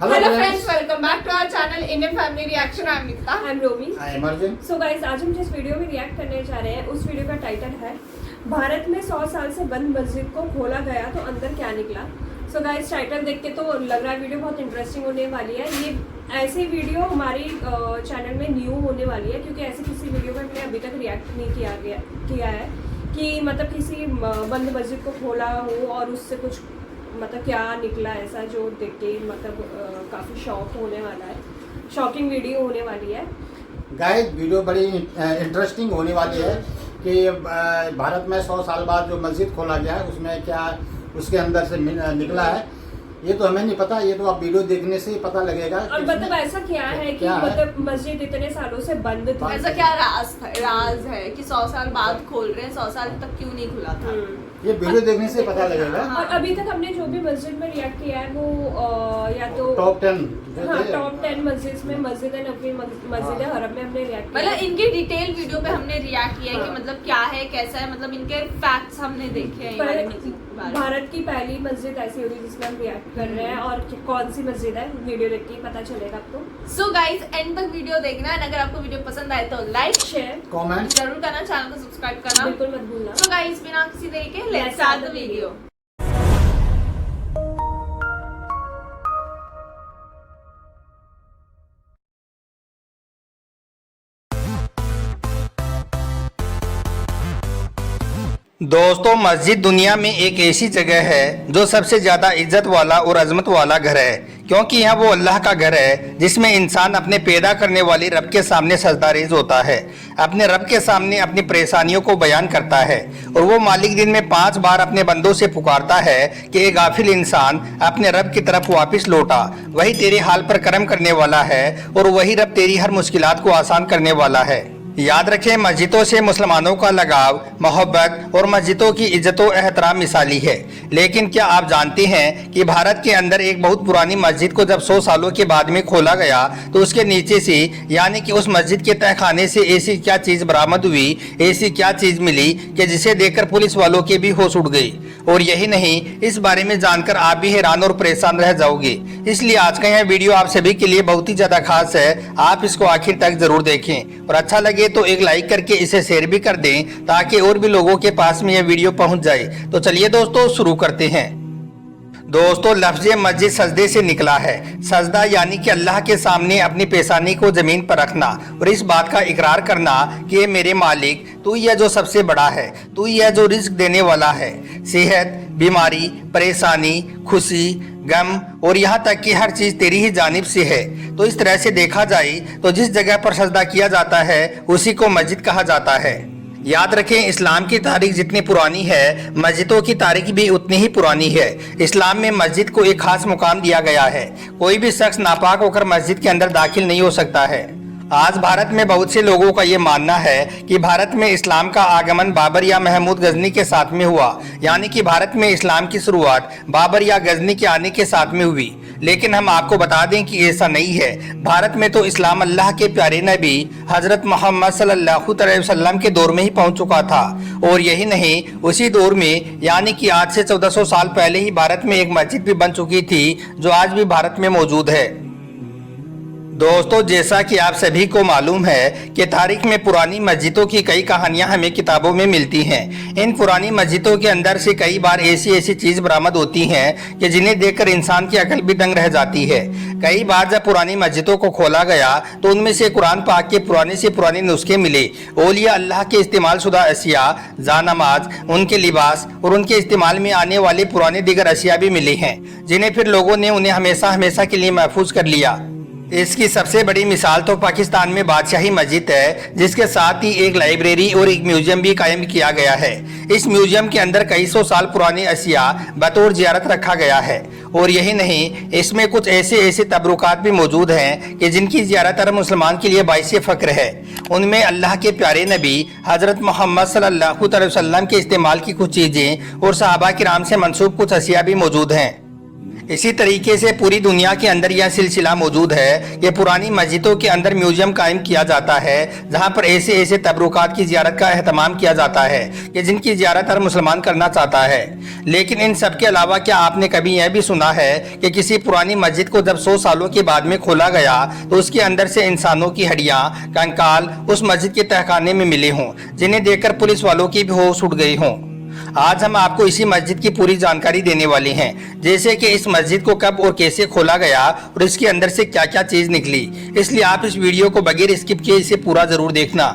Hello friends, welcome back to our channel Indian Family Reaction. I am Nikita. I am Romi. I am Arjun. So guys, आज हम जिस video में react करने जा रहे हैं उस वीडियो का टाइटल है भारत में 100 साल से बंद मस्जिद को खोला गया तो अंदर क्या निकला। सो गाइस, टाइटल देख के तो लग रहा है वीडियो बहुत इंटरेस्टिंग होने वाली है। ये ऐसी वीडियो हमारी चैनल में न्यू होने वाली है क्योंकि ऐसी किसी वीडियो में हमने अभी तक रिएक्ट नहीं किया है कि मतलब किसी बंद मस्जिद को खोला हो और उससे कुछ मतलब क्या निकला ऐसा जो देख के मतलब काफ़ी शॉक होने वाला है, शॉकिंग वीडियो होने वाली है। गाइस, वीडियो बड़ी इंटरेस्टिंग होने वाली है कि भारत में 100 साल बाद जो मस्जिद खोला गया है उसमें क्या उसके अंदर से निकला है ये तो हमें नहीं पता। ये तो आप वीडियो देखने से ही पता लगेगा। और मतलब ऐसा क्या है कि मतलब मस्जिद इतने सालों से बंद थी, ऐसा क्या राज है कि 100 साल बाद खोल रहे हैं, 100 साल तक क्यों नहीं खुला था? ये वीडियो देखने से पता लगेगा। और अभी तक हमने जो भी मस्जिद में रिएक्ट किया है वो या तो टॉप 10 टॉप 10 मस्जिद में मस्जिद नबवी, मस्जिद हरम में हमने रिएक्ट किया। मतलब इनके डिटेल वीडियो पे हमने रिएक्ट किया है कि मतलब क्या है कैसा है, मतलब इनके फैक्ट्स हमने देखे हैं। भारत की पहली मस्जिद ऐसी होगी जिसमें हम रिएक्ट कर रहे हैं और कौन सी मस्जिद है वीडियो देख के पता चलेगा आपको। सो गाइस, एंड तक वीडियो देखना है। अगर आपको वीडियो पसंद आए तो लाइक शेयर कमेंट जरूर करना, चैनल को सब्सक्राइब करना बिल्कुल मत भूलना। सो गाइस, बिना किसी देरी के लेट्स स्टार्ट द वीडियो। दोस्तों, मस्जिद दुनिया में एक ऐसी जगह है जो सबसे ज़्यादा इज्जत वाला और अजमत वाला घर है, क्योंकि यह वो अल्लाह का घर है जिसमें इंसान अपने पैदा करने वाली रब के सामने सजदारेज होता है, अपने रब के सामने अपनी परेशानियों को बयान करता है और वो मालिक दिन में 5 बार अपने बंदों से पुकारता है कि एक गाफिल इंसान अपने रब की तरफ वापस लौटा, वही तेरे हाल पर करम करने वाला है और वही रब तेरी हर मुश्किलात को आसान करने वाला है। याद रखें, मस्जिदों से मुसलमानों का लगाव, मोहब्बत और मस्जिदों की इज्जत और एहतराम मिसाली है। लेकिन क्या आप जानते हैं कि भारत के अंदर एक बहुत पुरानी मस्जिद को जब 100 सालों के बाद में खोला गया तो उसके नीचे से यानी कि उस मस्जिद के तहखाने से ऐसी क्या चीज़ बरामद हुई, ऐसी क्या चीज़ मिली कि जिसे देखकर पुलिस वालों के भी होश उड़ गई। और यही नहीं, इस बारे में जानकर आप भी हैरान और परेशान रह जाओगे। इसलिए आज का यह वीडियो आप सभी के लिए बहुत ही ज़्यादा खास है। आप इसको आखिर तक जरूर देखें और अच्छा लगे तो एक लाइक करके इसे शेयर भी कर दें ताकि और भी लोगों के पास में यह वीडियो पहुंच जाए। तो चलिए दोस्तों, शुरू करते हैं। दोस्तों, लफ्ज़ मस्जिद सजदे से निकला है। सजदा यानी कि अल्लाह के सामने अपनी पेशानी को ज़मीन पर रखना और इस बात का इकरार करना कि मेरे मालिक, तू ही है जो सबसे बड़ा है, तू ही है जो रिस्क देने वाला है। सेहत, बीमारी, परेशानी, खुशी, गम और यहाँ तक कि हर चीज़ तेरी ही जानिब से है। तो इस तरह से देखा जाए तो जिस जगह पर सजदा किया जाता है उसी को मस्जिद कहा जाता है। याद रखें, इस्लाम की तारीख जितनी पुरानी है मस्जिदों की तारीख भी उतनी ही पुरानी है। इस्लाम में मस्जिद को एक खास मुकाम दिया गया है। कोई भी शख्स नापाक होकर मस्जिद के अंदर दाखिल नहीं हो सकता है। आज भारत में बहुत से लोगों का ये मानना है कि भारत में इस्लाम का आगमन बाबर या महमूद गजनी के साथ में हुआ, यानी कि भारत में इस्लाम की शुरुआत बाबर या गजनी के आने के साथ में हुई। लेकिन हम आपको बता दें कि ऐसा नहीं है। भारत में तो इस्लाम अल्लाह के प्यारे नबी हजरत मोहम्मद सल्लल्लाहु अलैहि वसल्लम के दौर में ही पहुंच चुका था। और यही नहीं, उसी दौर में यानी कि आज से 1400 साल पहले ही भारत में एक मस्जिद भी बन चुकी थी जो आज भी भारत में मौजूद है। दोस्तों, जैसा कि आप सभी को मालूम है कि तारीख में पुरानी मस्जिदों की कई कहानियां हमें किताबों में मिलती हैं। इन पुरानी मस्जिदों के अंदर से कई बार ऐसी चीज़ बरामद होती हैं कि जिन्हें देखकर इंसान की अकल भी दंग रह जाती है। कई बार जब पुरानी मस्जिदों को खोला गया तो उनमें से कुरान पाक के पुराने से पुराने नुस्खे मिले। औलिया अल्लाह के इस्तेमाल शुदा अशिया, जानमाज, उनके लिबास और उनके इस्तेमाल में आने वाले पुराने दीगर अशिया भी मिले हैं, जिन्हें फिर लोगों ने उन्हें हमेशा हमेशा के लिए महफूज कर लिया। इसकी सबसे बड़ी मिसाल तो पाकिस्तान में बादशाही मस्जिद है, जिसके साथ ही एक लाइब्रेरी और एक म्यूजियम भी कायम किया गया है। इस म्यूजियम के अंदर कई सौ साल पुराने अशिया बतौर जियारत रखा गया है। और यही नहीं, इसमें कुछ ऐसे तबरुकात भी मौजूद हैं कि जिनकी जियारत हर मुसलमान के लिए बाइसे फ़ख्र है। उनमें अल्लाह के प्यारे नबी हज़रत मोहम्मद सल्लल्लाहु अलैहि वसल्लम के इस्तेमाल की कुछ चीज़ें और सहाबा किराम से मंसूब कुछ अशिया भी मौजूद हैं। इसी तरीके से पूरी दुनिया के अंदर यह सिलसिला मौजूद है कि पुरानी मस्जिदों के अंदर म्यूजियम कायम किया जाता है, जहां पर ऐसे ऐसे तबरुकात की जियारत का एहतमाम किया जाता है कि जिनकी जियारत हर मुसलमान करना चाहता है। लेकिन इन सब के अलावा क्या आपने कभी यह भी सुना है कि किसी पुरानी मस्जिद को जब 100 सालों के बाद में खोला गया तो उसके अंदर से इंसानों की हड्डियां, कंकाल उस मस्जिद के तहखाने में मिले हों, जिन्हें देखकर पुलिस वालों की भी होश उड़ गई हों। आज हम आपको इसी मस्जिद की पूरी जानकारी देने वाले हैं, जैसे कि इस मस्जिद को कब और कैसे खोला गया और इसके अंदर से क्या क्या चीज निकली। इसलिए आप इस वीडियो को बगैर स्किप किए इसे पूरा जरूर देखना।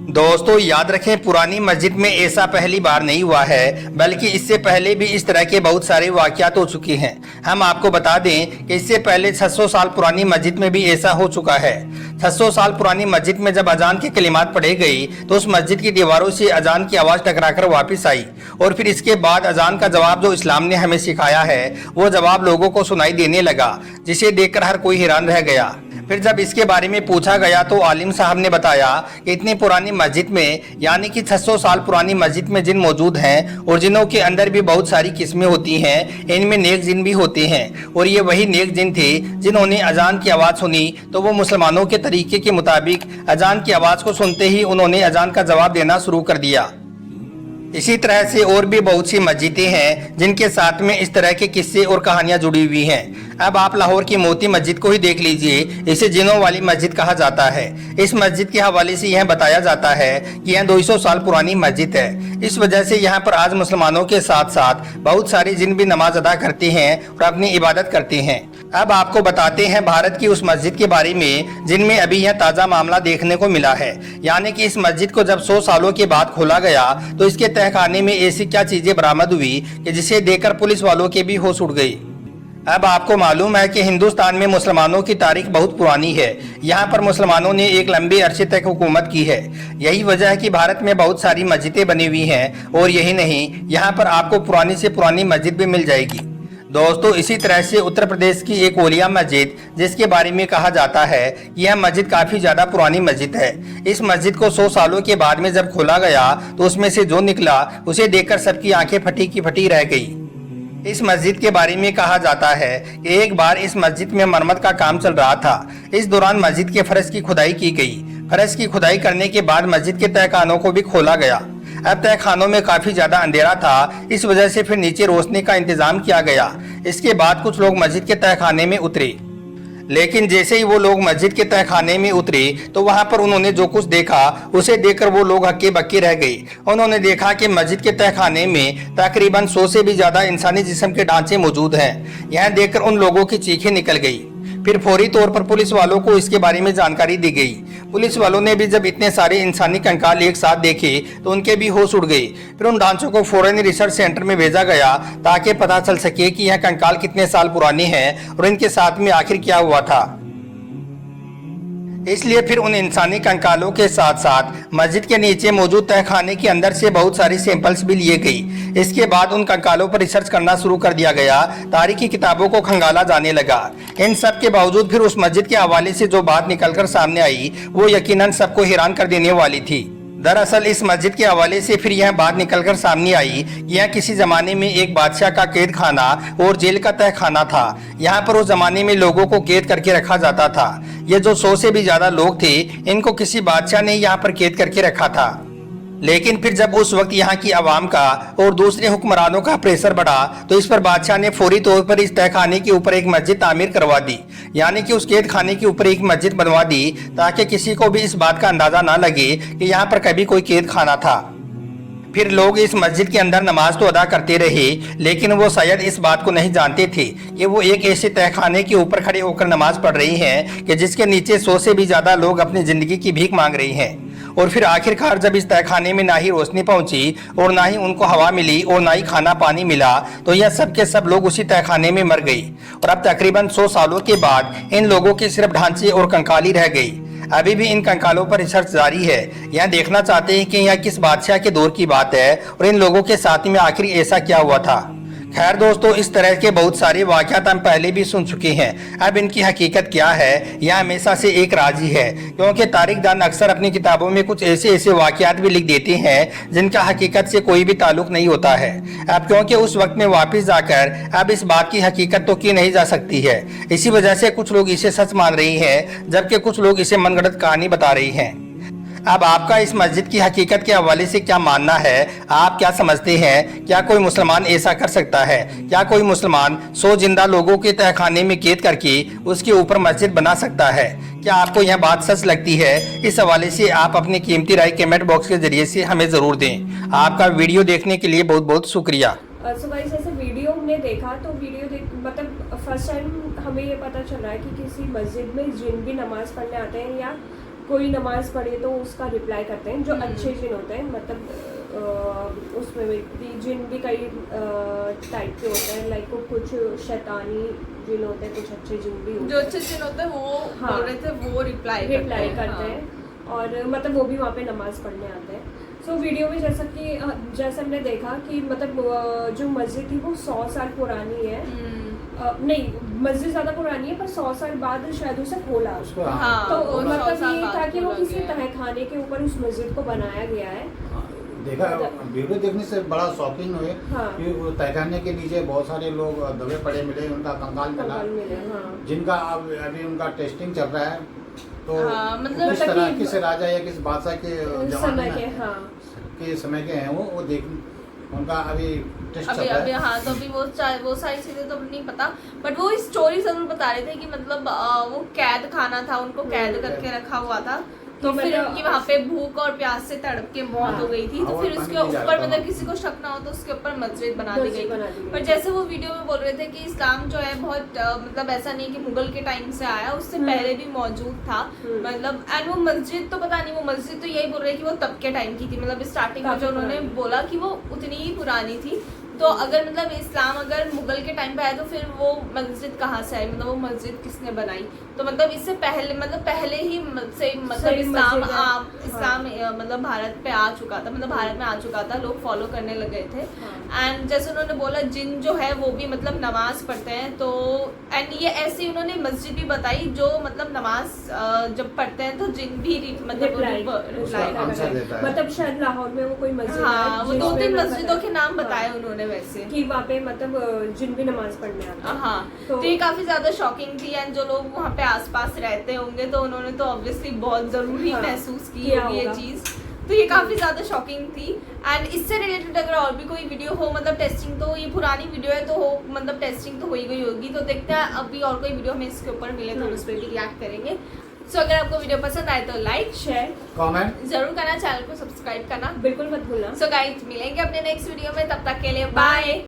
दोस्तों याद रखें, पुरानी मस्जिद में ऐसा पहली बार नहीं हुआ है, बल्कि इससे पहले भी इस तरह के बहुत सारे वाकयात हो चुके हैं। हम आपको बता दें कि इससे पहले 600 साल पुरानी मस्जिद में भी ऐसा हो चुका है। 600 साल पुरानी मस्जिद में जब अजान की कलिमात पढ़े गई तो उस मस्जिद की दीवारों से अजान की आवाज़ टकराकर वापस आई और फिर इसके बाद अजान का जवाब जो इस्लाम ने हमें सिखाया है वो जवाब लोगों को सुनाई देने लगा, जिसे देखकर हर कोई हैरान रह गया। फिर जब इसके बारे में पूछा गया तो आलिम साहब ने बताया कि इतनी पुरानी मस्जिद में, यानी कि 600 साल पुरानी मस्जिद में जिन मौजूद हैं और जिनों के अंदर भी बहुत सारी किस्में होती हैं, इनमें नेक जिन भी होते हैं। और ये वही नेक जिन थे जिन्होंने अजान की आवाज़ सुनी तो वो मुसलमानों के तरीके के मुताबिक अजान की आवाज़ को सुनते ही उन्होंने अजान का जवाब देना शुरू कर दिया। इसी तरह से और भी बहुत सी मस्जिदें हैं जिनके साथ में इस तरह के किस्से और कहानियां जुड़ी हुई हैं। अब आप लाहौर की मोती मस्जिद को ही देख लीजिए, इसे जिनों वाली मस्जिद कहा जाता है। इस मस्जिद के हवाले से यह बताया जाता है कि यह 200 साल पुरानी मस्जिद है। इस वजह से यहाँ पर आज मुसलमानों के साथ साथ बहुत सारे जिन भी नमाज अदा करते हैं और अपनी इबादत करते हैं। अब आपको बताते हैं भारत की उस मस्जिद के बारे में जिनमें अभी यह ताज़ा मामला देखने को मिला है, यानी कि इस मस्जिद को जब 100 सालों के बाद खोला गया तो इसके तहखाने में ऐसी क्या चीजें बरामद हुई कि जिसे देखकर पुलिस वालों के भी होश उड़ गई। अब आपको मालूम है कि हिंदुस्तान में मुसलमानों की तारीख बहुत पुरानी है। यहाँ पर मुसलमानों ने एक लंबे अरसे तक हुकूमत की है। यही वजह है कि भारत में बहुत सारी मस्जिदें बनी हुई हैं और यही नहीं, यहाँ पर आपको पुरानी से पुरानी मस्जिद भी मिल जाएगी। दोस्तों इसी तरह से उत्तर प्रदेश की एक ओलिया मस्जिद, जिसके बारे में कहा जाता है कि यह मस्जिद काफ़ी ज़्यादा पुरानी मस्जिद है। इस मस्जिद को 100 सालों के बाद में जब खोला गया तो उसमें से जो निकला उसे देखकर सबकी आंखें फटी की फटी रह गई। इस मस्जिद के बारे में कहा जाता है कि एक बार इस मस्जिद में मरम्मत का काम चल रहा था। इस दौरान मस्जिद के फर्श की खुदाई की गई। फर्श की खुदाई करने के बाद मस्जिद के तहखानों को भी खोला गया। अब तहखानों में काफी ज्यादा अंधेरा था, इस वजह से फिर नीचे रोशनी का इंतजाम किया गया। इसके बाद कुछ लोग मस्जिद के तहखाने में उतरे, लेकिन जैसे ही वो लोग मस्जिद के तहखाने में उतरे तो वहां पर उन्होंने जो कुछ देखा उसे देखकर वो लोग हक्के बक्के रह गए। उन्होंने देखा कि मस्जिद के तहखाने में तकरीबन 100 से भी ज्यादा इंसानी जिस्म के ढांचे मौजूद हैं। यह देखकर उन लोगों की चीखें निकल गई। फिर फौरी तौर पर पुलिस वालों को इसके बारे में जानकारी दी गई। पुलिस वालों ने भी जब इतने सारे इंसानी कंकाल एक साथ देखे तो उनके भी होश उड़ गए। फिर उन ढांचों को फौरन रिसर्च सेंटर में भेजा गया ताकि पता चल सके कि यह कंकाल कितने साल पुराने हैं और इनके साथ में आखिर क्या हुआ था। इसलिए फिर उन इंसानी कंकालों के साथ साथ मस्जिद के नीचे मौजूद तहखाने के अंदर से बहुत सारी सैंपल्स भी लिए गई। इसके बाद उन कंकालों पर रिसर्च करना शुरू कर दिया गया। तारीखी किताबों को खंगाला जाने लगा। इन सब के बावजूद फिर उस मस्जिद के हवाले से जो बात निकलकर सामने आई वो यकीनन सबको हैरान कर देने वाली थी। दरअसल इस मस्जिद के हवाले से फिर यह बात निकलकर सामने आई कि यह किसी जमाने में एक बादशाह का कैद खाना और जेल का तहखाना था। यहाँ पर उस जमाने में लोगों को कैद करके रखा जाता था। ये जो 100 से भी ज्यादा लोग थे, इनको किसी बादशाह ने यहाँ पर कैद करके रखा था। लेकिन फिर जब उस वक्त यहाँ की आवाम का और दूसरे हुक्मरानों का प्रेशर बढ़ा तो इस पर बादशाह ने फौरी तौर पर इस तहखाने के ऊपर एक मस्जिद तामीर करवा दी, यानी कि उस कैद खाने के ऊपर एक मस्जिद बनवा दी ताकि किसी को भी इस बात का अंदाजा ना लगे कि यहाँ पर कभी कोई कैद खाना था। फिर लोग इस मस्जिद के अंदर नमाज तो अदा करते रहे, लेकिन वो शायद इस बात को नहीं जानते थे कि वो एक ऐसे तहखाने के ऊपर खड़े होकर नमाज पढ़ रही हैं कि जिसके नीचे 100 से भी ज्यादा लोग अपनी जिंदगी की भीख मांग रही हैं। और फिर आखिरकार जब इस तहखाने में ना ही रोशनी पहुंची और ना ही उनको हवा मिली और ना ही खाना पानी मिला तो यह सब के सब लोग उसी तहखाने में मर गई। और अब तकरीबन 100 सालों के बाद इन लोगों के सिर्फ ढांचे और कंकाली रह गई। अभी भी इन कंकालों पर रिसर्च जारी है। यह देखना चाहते हैं कि यह किस बादशाह के दौर की बात है और इन लोगों के साथ में आखिर ऐसा क्या हुआ था। खैर दोस्तों, इस तरह के बहुत सारे वाक़यात हम पहले भी सुन चुके हैं। अब इनकी हकीकत क्या है, यह हमेशा से एक राज ही है, क्योंकि तारिकदान अक्सर अपनी किताबों में कुछ ऐसे वाक़यात भी लिख देते हैं जिनका हकीकत से कोई भी ताल्लुक नहीं होता है। अब क्योंकि उस वक्त में वापस जाकर अब इस बात की हकीकत तो की नहीं जा सकती है, इसी वजह से कुछ लोग इसे सच मान रही हैं, जबकि कुछ लोग इसे मनगढ़ंत कहानी बता रही हैं। अब आपका इस मस्जिद की हकीकत के हवाले से क्या मानना है? आप क्या समझते हैं? क्या कोई मुसलमान ऐसा कर सकता है? क्या कोई मुसलमान 100 जिंदा लोगों के तहखाने में कैद करके उसके ऊपर मस्जिद बना सकता है? क्या आपको यह बात सच लगती है? इस हवाले से आप अपनी कीमती राय कमेंट बॉक्स के जरिए से हमें ज़रूर दें। आपका वीडियो देखने के लिए बहुत बहुत शुक्रिया। सो गाइस, जैसे वीडियो हमने देखा तो मतलब फर्स्ट टाइम हमें ये पता चल रहा है कि किसी मस्जिद में जिन भी नमाज पढ़ने आते हैं या कोई नमाज पढ़े तो उसका रिप्लाई करते हैं, जो अच्छे जिन होते हैं। मतलब उसमें भी जिन भी कई टाइप के होते हैं, लाइक कुछ शैतानी जिन होते हैं, कुछ अच्छे जिन भी होते हैं। जो अच्छे जिन होते हैं वो बोल रहे थे वो रिप्लाई करते हैं और मतलब वो भी वहाँ पे नमाज पढ़ने आते हैं। सो वीडियो में जैसे हमने देखा कि मतलब जो मस्जिद थी वो 100 साल पुरानी है। नहीं, मस्जिद ज़्यादा पुरानी है पर 100 साल बाद शायद उसे खोला। तो मतलब ये था कि वो किसी तहखाने के ऊपर उस मस्जिद को बनाया गया है। देखा, वीडियो देखने से बड़ा शौकीन हुए कि वो तहखाने के नीचे बहुत सारे लोग दबे पड़े मिले, उनका कंकाल मिला, जिनका अभी उनका टेस्टिंग चल रहा है। तो मतलब किस तरह किस राजा या किस बादशाह के जमाने के समय के हैं वो देख, उनका अभी टेस्ट चल रहा है। हाँ, तो अभी वो सारी चीजें तो नहीं पता, बट वो स्टोरी जरूर बता रहे थे कि मतलब वो कैद खाना था, उनको कैद करके रखा हुआ था। तो फिर उनकी वहाँ पे भूख और प्यास से तड़प के मौत हो गई थी। तो फिर उसके ऊपर मतलब किसी को शक ना हो तो उसके ऊपर मस्जिद बना दी गई। पर जैसे वो वीडियो में बोल रहे थे कि इस्लाम जो है बहुत मतलब ऐसा नहीं कि मुगल के टाइम से आया, उससे पहले भी मौजूद था। मतलब एंड वो मस्जिद तो पता नहीं, वो मस्जिद तो यही बोल रहे कि वो तब के टाइम की थी। मतलब स्टार्टिंग में जो उन्होंने बोला कि वो उतनी ही पुरानी थी। तो अगर मतलब इस्लाम अगर मुगल के टाइम पे आया तो फिर वो मस्जिद कहाँ से आई, मतलब वो मस्जिद किसने बनाई? तो मतलब इससे पहले मतलब पहले ही से मतलब इस्लाम मतलब भारत पे आ चुका था, मतलब भारत में आ चुका था, लोग फॉलो करने लग गए थे। एंड जैसे उन्होंने बोला जिन जो है वो भी मतलब नमाज पढ़ते हैं। तो एंड ये ऐसी उन्होंने मस्जिद भी बताई जो मतलब नमाज जब पढ़ते हैं तो जिन भी मतलब शायद लाहौर में वो कोई मस्जिद, हाँ, वो 2-3 मस्जिदों के नाम बताए उन्होंने वैसे कि वहाँ पे मतलब जिन भी नमाज पढ़ने आते हैं। हाँ, तो ये काफी ज्यादा शॉकिंग थी। एंड जो लोग वहाँ पे आसपास रहते होंगे तो उन्होंने तो ऑब्वियसली बहुत जरूरी महसूस की होगी ये चीज। तो ये काफी ज्यादा शॉकिंग थी। एंड इससे रिलेटेड अगर और भी कोई वीडियो हो, मतलब टेस्टिंग, तो ये पुरानी वीडियो है तो हो मतलब टेस्टिंग तो हो ही गई होगी। तो देखते हैं अभी और कोई वीडियो हमें इसके ऊपर मिले तो उस पर भी रिएक्ट करेंगे। सो अगर आपको वीडियो पसंद आए तो लाइक शेयर कमेंट जरूर करना, चैनल को सब्सक्राइब करना बिल्कुल मत भूलना। सो गाइस, मिलेंगे अपने नेक्स्ट वीडियो में, तब तक के लिए बाय।